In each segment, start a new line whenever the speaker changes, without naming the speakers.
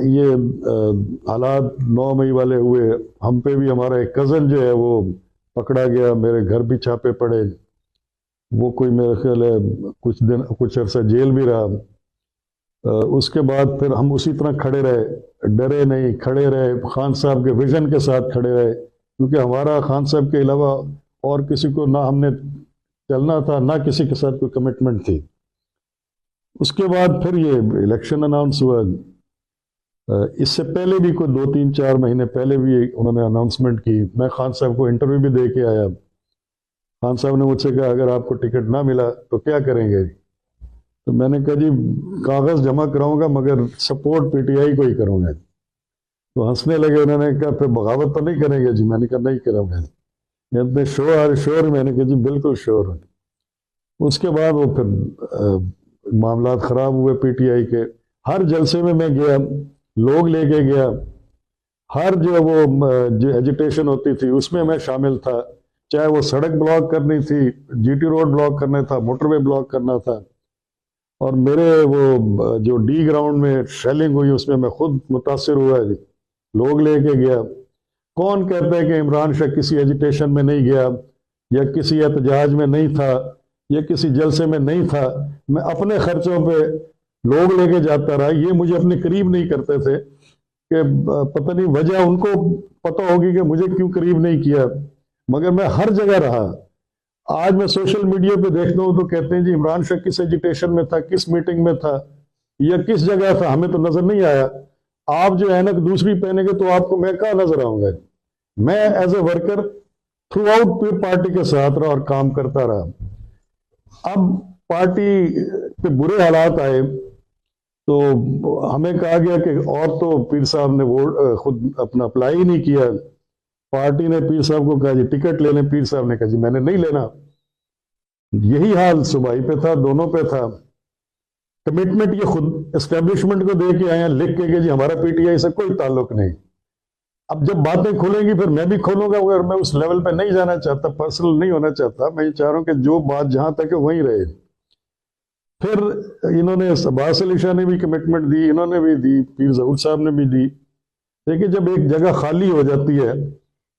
ये हालात 9 मई वाले हुए, हम पे भी हमारा एक कज़न जो है वो पकड़ा गया, मेरे घर भी छापे पड़े। वो कोई मेरे ख्याल है कुछ अरसा जेल भी रहा। उसके बाद फिर हम उसी तरह खड़े रहे, डरे नहीं, खड़े रहे, खान साहब के विजन के साथ खड़े रहे, क्योंकि हमारा खान साहब के अलावा और किसी को ना हमने चलना था, ना किसी के साथ कोई कमिटमेंट थी। उसके बाद फिर ये इलेक्शन अनाउंस हुआ। इससे पहले भी कोई 2 3 4 महीने पहले भी उन्होंने अनाउंसमेंट की। मैं खान साहब को इंटरव्यू भी दे के आया। खान साहब ने मुझसे कहा अगर आपको टिकट ना मिला तो क्या करेंगे। तो मैंने कहा जी कागज जमा कराऊंगा मगर सपोर्ट पीटीआई को ही करूंगा। तो हंसने लगे, उन्होंने कहा फिर बगावत तो नहीं करेंगे जी। मैंने कहा नहीं करूंगा। इतने श्योर श्योर, मैंने कहा जी बिल्कुल श्योर हूँ। उसके बाद वो फिर मामला खराब हुए पीटीआई के। हर जलसे में मैं गया, लोग लेके गया, हर जो एजिटेशन होती थी उसमें मैं शामिल था। चाहे वो सड़क ब्लॉक करनी थी, जीटी रोड ब्लॉक करना था, मोटरवे ब्लॉक करना था। और मेरे वो जो डी ग्राउंड में शेलिंग हुई उसमें मैं खुद मुतासिर हुआ, लोग लेके गया। कौन कहता है कि इमरान शाह किसी एजिटेशन में नहीं गया या किसी एहतजाज में नहीं था या किसी जलसे में नहीं था। मैं अपने खर्चों पे लोग लेके जाता रहा। ये मुझे अपने करीब नहीं करते थे कि पता नहीं वजह उनको पता होगी कि मुझे क्यों करीब नहीं किया, मगर मैं हर जगह रहा। आज मैं सोशल मीडिया पे देखता हूं तो कहते हैं जी इमरान शाह किस एजिटेशन में था, किस मीटिंग में था या किस जगह था, हमें तो नजर नहीं आया। आप जो ऐनक दूसरी पहनेंगे तो आपको मैं कहाँ नजर आऊंगा। मैं as a worker throughout party के साथ रहा और काम करता रहा। अब पार्टी के बुरे हालात आए तो हमें कहा गया कि और तो पीर साहब ने वोट खुद अपना अप्लाई ही नहीं किया। पार्टी ने पीर साहब को कहा जी टिकट ले लें। पीर साहब ने कहा जी मैंने नहीं लेना। यही हाल सुबाई पे था, दोनों पे था। कमिटमेंट ये खुद एस्टेब्लिशमेंट को दे के आए हैं लिख के कि जी हमारा पीटीआई से कोई ताल्लुक नहीं। अब जब बातें खुलेंगी फिर मैं भी खोलूंगा, मगर मैं उस लेवल पे नहीं जाना चाहता, पर्सनल नहीं होना चाहता। मैं ये चाह रहा हूं कि जो बात जहां तक है वहीं रहे। फिर इन्होंने अब्बास अली शाह ने भी कमिटमेंट दी, इन्होंने भी दी, पीर जहूर साहब ने भी दी। देखिए जब एक जगह खाली हो जाती है,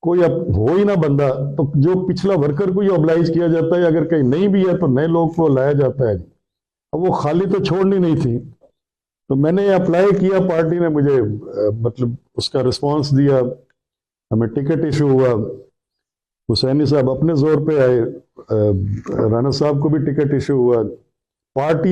कोई अब हो ही ना बंदा, तो जो पिछला वर्कर को ही ऑब्लाइज किया जाता है। अगर कहीं नहीं भी है तो नए लोग को लाया जाता है। अब वो खाली तो छोड़नी नहीं थी। तो मैंने अप्लाई किया, पार्टी ने मुझे मतलब उसका रिस्पांस दिया, हमें टिकट इशू हुआ। हुसैनी साहब अपने जोर पे आए, राणा साहब को भी टिकट इशू हुआ। पार्टी